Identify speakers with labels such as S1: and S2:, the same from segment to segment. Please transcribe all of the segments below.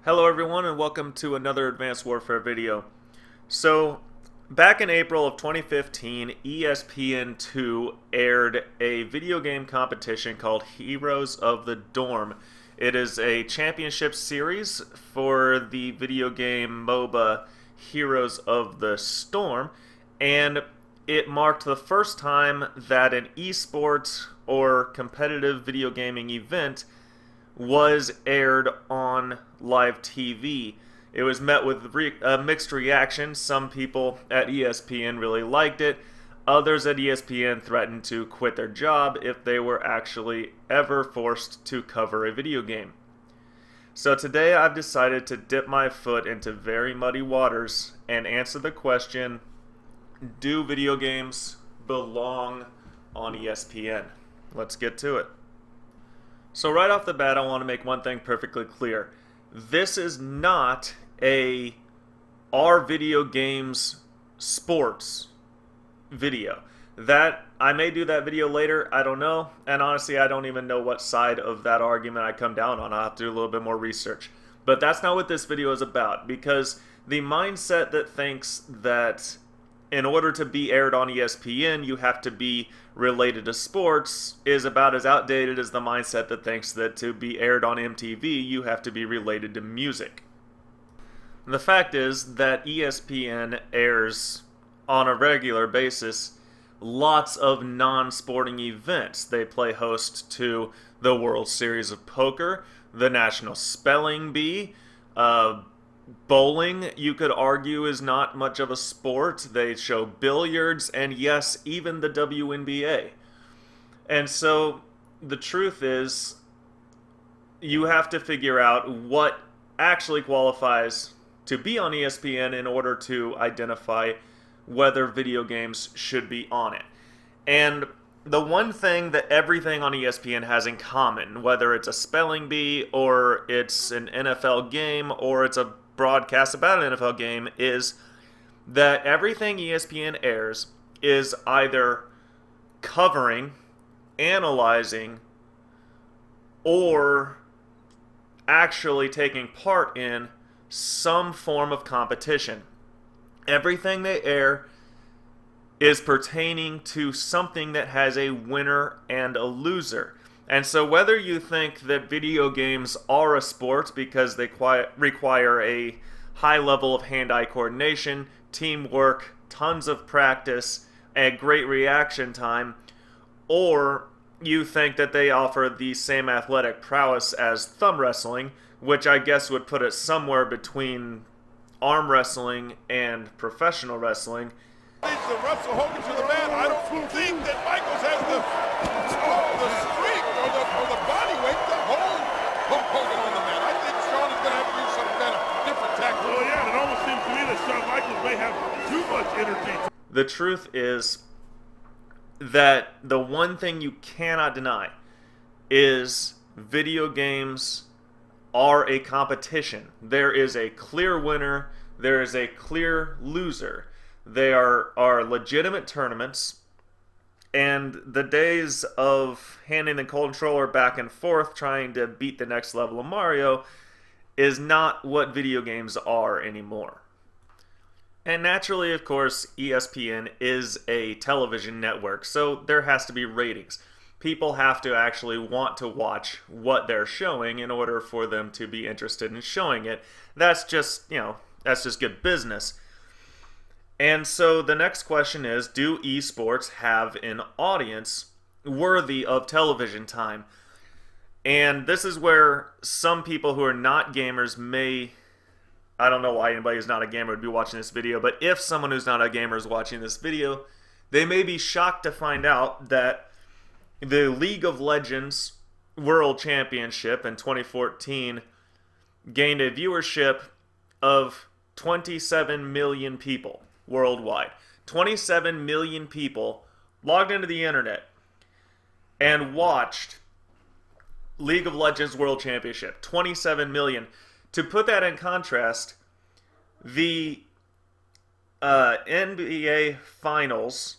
S1: Hello everyone and welcome to another Advanced Warfare video. So, back in April of 2015, ESPN2 aired a video game competition called Heroes of the Dorm. It is a championship series for the video game MOBA Heroes of the Storm, and it marked the first time that an esports or competitive video gaming event was aired on live TV. It was met with mixed reaction. Some people at ESPN really liked it. Others at ESPN threatened to quit their job if they were actually ever forced to cover a video game. So today I've decided to dip my foot into very muddy waters and answer the question, do video games belong on ESPN? Let's get to it. So right off the bat, I want to make one thing perfectly clear. This is not a "Are video games sports?" video. That I may do that video later, I don't know. And honestly, I don't even know what side of that argument I come down on. I'll have to do a little bit more research. But that's not what this video is about, because the mindset that thinks that in order to be aired on ESPN, you have to be related to sports is about as outdated as the mindset that thinks that to be aired on MTV, you have to be related to music. The fact is that ESPN airs on a regular basis lots of non-sporting events. They play host to the World Series of Poker, the National Spelling Bee, bowling, you could argue, is not much of a sport. They show billiards, and yes, even the WNBA. And so the truth is, you have to figure out what actually qualifies to be on ESPN in order to identify whether video games should be on it. And the one thing that everything on ESPN has in common, whether it's a spelling bee or it's an NFL game or it's a broadcast about an NFL game, is that everything ESPN airs is either covering, analyzing, or actually taking part in some form of competition. Everything they air is pertaining to something that has a winner and a loser. And so whether you think that video games are a sport because they require a high level of hand-eye coordination, teamwork, tons of practice, and great reaction time, or you think that they offer the same athletic prowess as thumb wrestling, which I guess would put it somewhere between arm wrestling and professional wrestling.
S2: The Russell Hogan to the man. I don't think that Michaels has the strength or the body weight to hold Hulk Hogan on the mat. I think Shawn is going to have to use some kind of different tactics.
S3: Well, yeah, it almost seems to me that Shawn Michaels may have too much energy.
S1: The truth is that the one thing you cannot deny is video games are a competition. There is a clear winner, there is a clear loser. They are legitimate tournaments, and the days of handing the controller back and forth trying to beat the next level of Mario is not what video games are anymore. And naturally, of course, ESPN is a television network, so there has to be ratings. People have to actually want to watch what they're showing in order for them to be interested in showing it. That's just, that's just good business. And so the next question is, do esports have an audience worthy of television time? And this is where some people who are not gamers may, I don't know why anybody who's not a gamer would be watching this video, but if someone who's not a gamer is watching this video, they may be shocked to find out that the League of Legends World Championship in 2014 gained a viewership of 27 million people worldwide. 27 million people logged into the internet and watched League of Legends World Championship. 27 million. To put that in contrast, the NBA Finals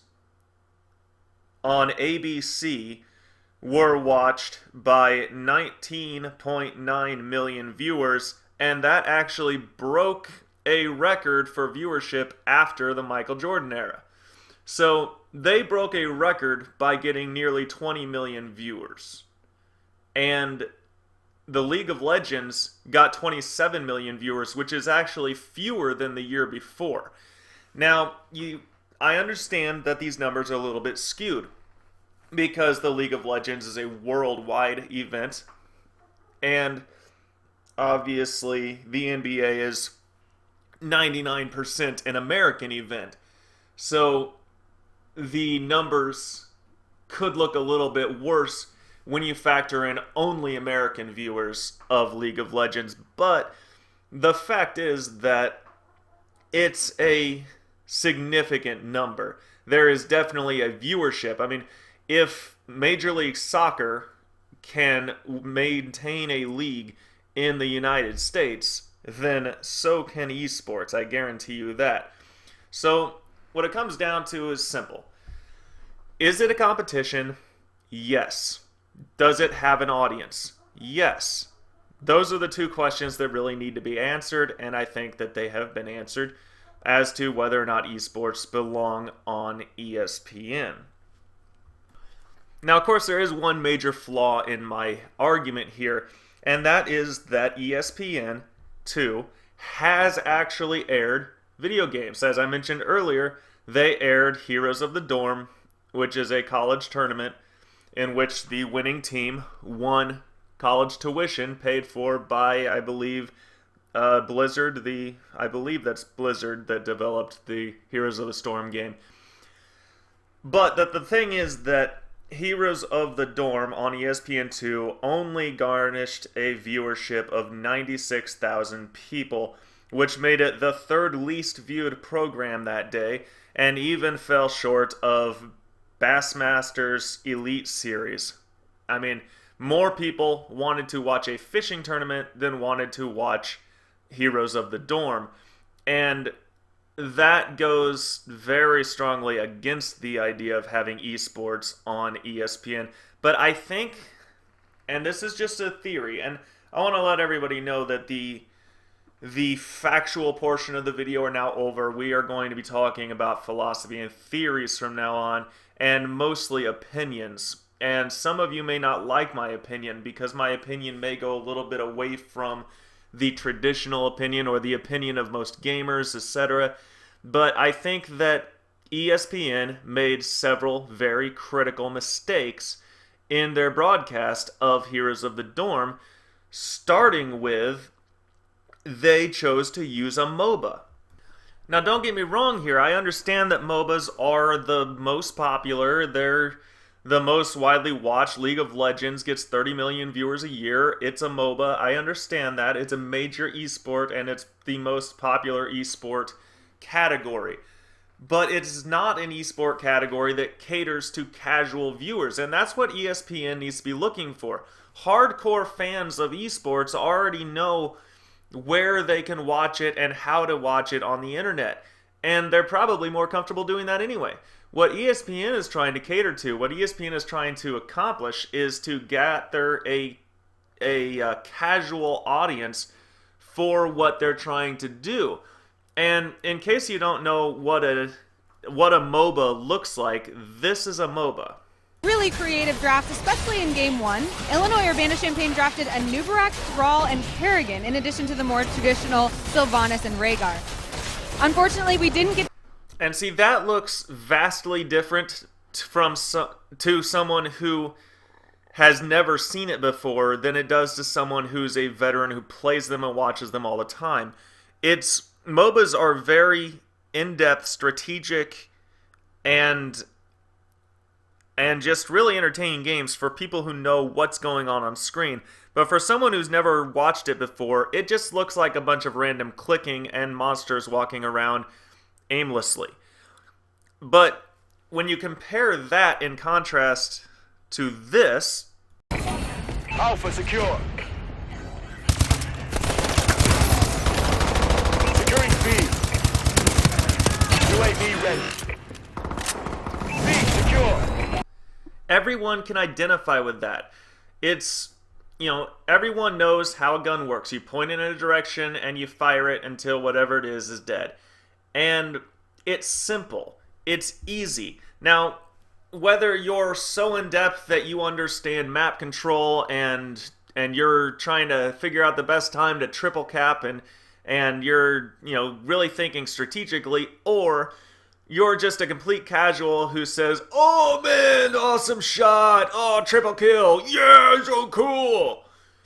S1: on ABC were watched by 19.9 million viewers and that actually broke a record for viewership after the Michael Jordan era. So they broke a record by getting nearly 20 million viewers. And the League of Legends got 27 million viewers, which is actually fewer than the year before. Now, I understand that these numbers are a little bit skewed because the League of Legends is a worldwide event, and obviously the NBA is 99% an American event. So the numbers could look a little bit worse when you factor in only American viewers of League of Legends. But the fact is that it's a significant number. There is definitely a viewership. I mean, if Major League Soccer can maintain a league in the United States, then so can esports. I guarantee you that. So what it comes down to is simple. Is it a competition? Yes. Does it have an audience? Yes. Those are the two questions that really need to be answered, and I think that they have been answered as to whether or not esports belong on ESPN. Now, of course, there is one major flaw in my argument here, and that is that ESPN 2 has actually aired video games. As I mentioned earlier, they aired Heroes of the Dorm, which is a college tournament in which the winning team won college tuition paid for by, I believe, Blizzard. I believe that's Blizzard that developed the Heroes of the Storm game. But the thing is that Heroes of the Dorm on ESPN2 only garnished a viewership of 96,000 people, which made it the third least viewed program that day, and even fell short of Bassmaster's Elite Series. I mean, more people wanted to watch a fishing tournament than wanted to watch Heroes of the Dorm. And that goes very strongly against the idea of having esports on ESPN. But I think, and this is just a theory, and I want to let everybody know that the factual portion of the video are now over. We are going to be talking about philosophy and theories from now on, and mostly opinions. And some of you may not like my opinion because my opinion may go a little bit away from the traditional opinion or the opinion of most gamers, etc. But I think that ESPN made several very critical mistakes in their broadcast of Heroes of the Dorm, starting with they chose to use a MOBA. Now, don't get me wrong here. I understand that MOBAs are the most popular. They're the most widely watched. League of Legends gets 30 million viewers a year. It's a MOBA. I understand that. It's a major esport, and it's the most popular esport category. But it's not an esport category that caters to casual viewers, and that's what ESPN needs to be looking for. Hardcore fans of esports already know where they can watch it and how to watch it on the internet. And they're probably more comfortable doing that anyway. What ESPN is trying to cater to, what ESPN is trying to accomplish, is to gather a casual audience for what they're trying to do. And in case you don't know what a MOBA looks like, this is a MOBA.
S4: Really creative draft, especially in Game 1. Illinois Urbana-Champaign drafted a Nubarak, Thrall, and Kerrigan, in addition to the more traditional Sylvanas and Rhaegar. Unfortunately, we didn't get...
S1: And see, that looks vastly different to someone who has never seen it before than it does to someone who's a veteran who plays them and watches them all the time. MOBAs are very in-depth, strategic, and just really entertaining games for people who know what's going on screen. But for someone who's never watched it before, it just looks like a bunch of random clicking and monsters walking around aimlessly. But when you compare that in contrast to this...
S5: Alpha secure. Securing B. UAV ready. B secure.
S1: Everyone can identify with that. It's everyone knows how a gun works. You point it in a direction and you fire it until whatever it is dead. And it's simple. It's easy. Now, whether you're so in depth that you understand map control and you're trying to figure out the best time to triple cap and you're, really thinking strategically, or you're just a complete casual who says, "Oh man, awesome shot! Oh, triple kill! Yeah, so cool!"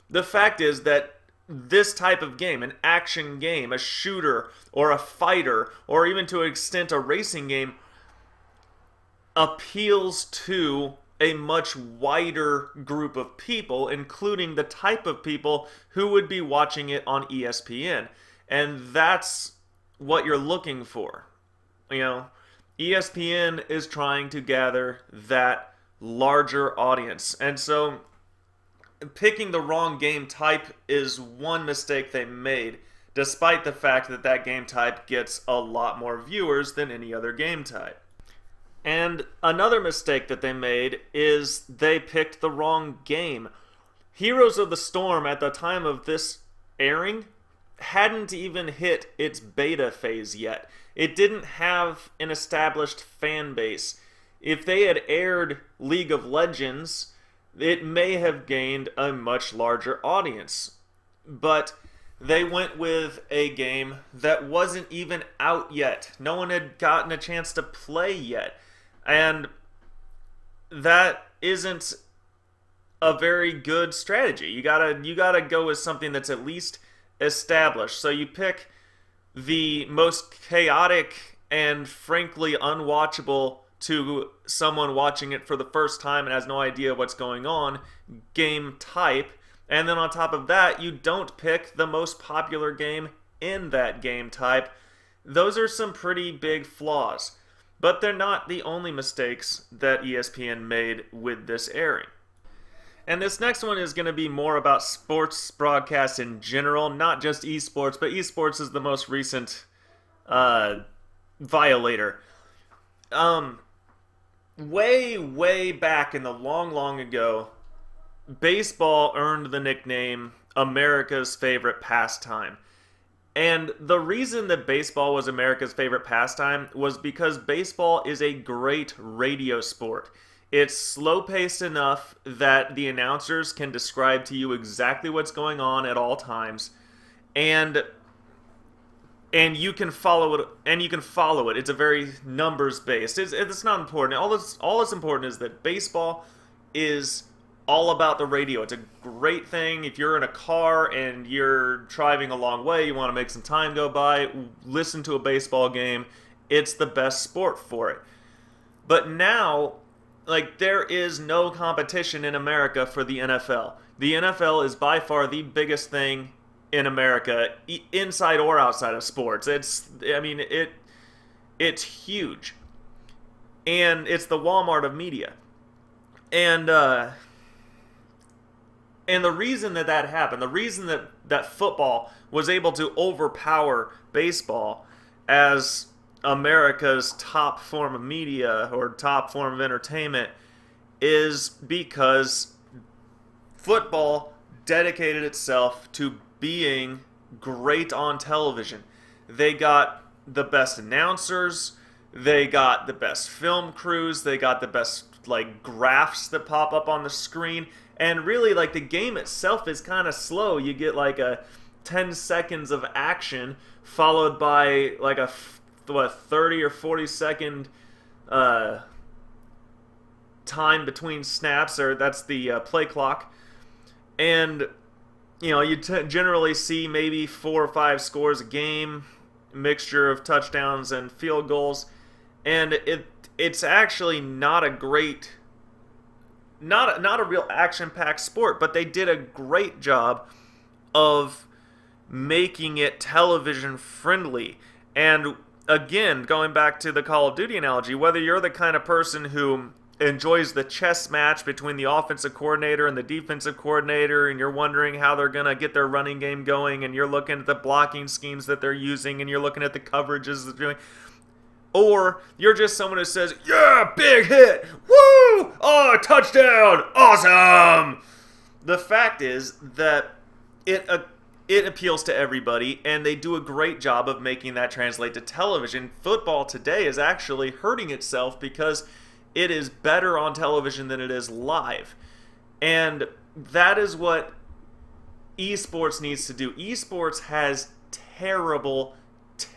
S1: The fact is that this type of game, an action game, a shooter, or a fighter, or even to an extent a racing game, appeals to a much wider group of people, including the type of people who would be watching it on ESPN. And that's what you're looking for. ESPN is trying to gather that larger audience. And so picking the wrong game type is one mistake they made, despite the fact that that game type gets a lot more viewers than any other game type. And another mistake that they made is they picked the wrong game. Heroes of the Storm, at the time of this airing, hadn't even hit its beta phase yet. It didn't have an established fan base. If they had aired League of Legends, it may have gained a much larger audience. But they went with a game that wasn't even out yet. No one had gotten a chance to play yet. And that isn't a very good strategy. You gotta go with something that's at least established. So you pick the most chaotic and frankly unwatchable to someone watching it for the first time and has no idea what's going on game type. And then on top of that, you don't pick the most popular game in that game type. Those are some pretty big flaws. But they're not the only mistakes that ESPN made with this airing. And this next one is going to be more about sports broadcasts in general, not just esports, but esports is the most recent violator. Way back in the long ago, baseball earned the nickname America's favorite pastime. And the reason that baseball was America's favorite pastime was because baseball is a great radio sport. It's slow-paced enough that the announcers can describe to you exactly what's going on at all times, and you can follow it. It's a very numbers-based. It's not important. All that's important is that baseball is all about the radio. It's a great thing. If you're in a car and you're driving a long way, you want to make some time go by, listen to a baseball game. It's the best sport for it. But now, there is no competition in America for the NFL. The NFL is by far the biggest thing in America, inside or outside of sports. It's huge. And it's the Walmart of media. And the reason that happened, the reason that football was able to overpower baseball as America's top form of media or top form of entertainment is because football dedicated itself to being great on television. They got the best announcers, they got the best film crews, they got the best graphs that pop up on the screen. And really, the game itself is kind of slow. You get a 10 seconds of action followed by a 30 or 40 second time between snaps, or that's the play clock. And you generally see maybe 4 or 5 scores a game, mixture of touchdowns and field goals, and it's actually not a great. Not a real action-packed sport, but they did a great job of making it television-friendly. And again, going back to the Call of Duty analogy, whether you're the kind of person who enjoys the chess match between the offensive coordinator and the defensive coordinator, and you're wondering how they're going to get their running game going, and you're looking at the blocking schemes that they're using, and you're looking at the coverages that they're doing, or you're just someone who says, "Yeah, big hit! Woo! Oh, touchdown! Awesome!" the fact is that it appeals to everybody, and they do a great job of making that translate to television. Football today is actually hurting itself because it is better on television than it is live. And that is what esports needs to do. Esports has terrible,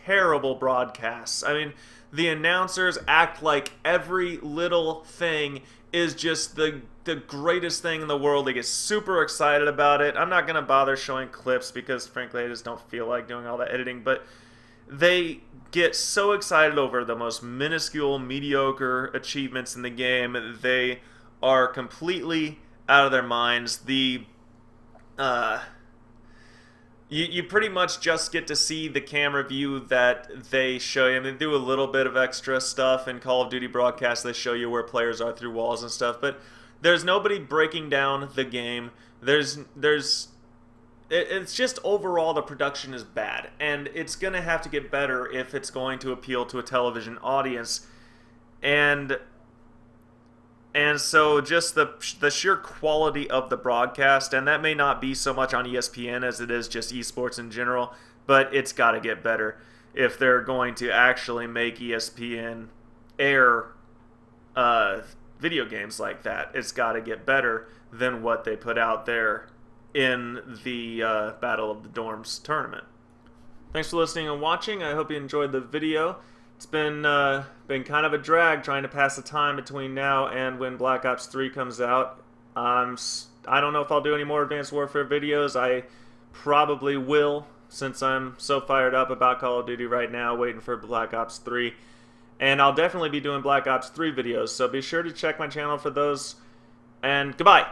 S1: terrible broadcasts. I mean, the announcers act like every little thing is just the greatest thing in the world. They get super excited about it. I'm not going to bother showing clips because, frankly, I just don't feel like doing all the editing. But they get so excited over the most minuscule, mediocre achievements in the game. They are completely out of their minds. You pretty much just get to see the camera view that they show you. I mean, they do a little bit of extra stuff in Call of Duty broadcasts. They show you where players are through walls and stuff, but there's nobody breaking down the game. It's just overall the production is bad, and it's going to have to get better if it's going to appeal to a television audience. And so just the sheer quality of the broadcast, and that may not be so much on ESPN as it is just esports in general, but it's got to get better if they're going to actually make ESPN air video games like that. It's got to get better than what they put out there in the Battle of the Dorms tournament. Thanks for listening and watching. I hope you enjoyed the video. It's been kind of a drag trying to pass the time between now and when Black Ops 3 comes out. I don't know if I'll do any more Advanced Warfare videos. I probably will, since I'm so fired up about Call of Duty right now, waiting for Black Ops 3. And I'll definitely be doing Black Ops 3 videos, so be sure to check my channel for those. And goodbye!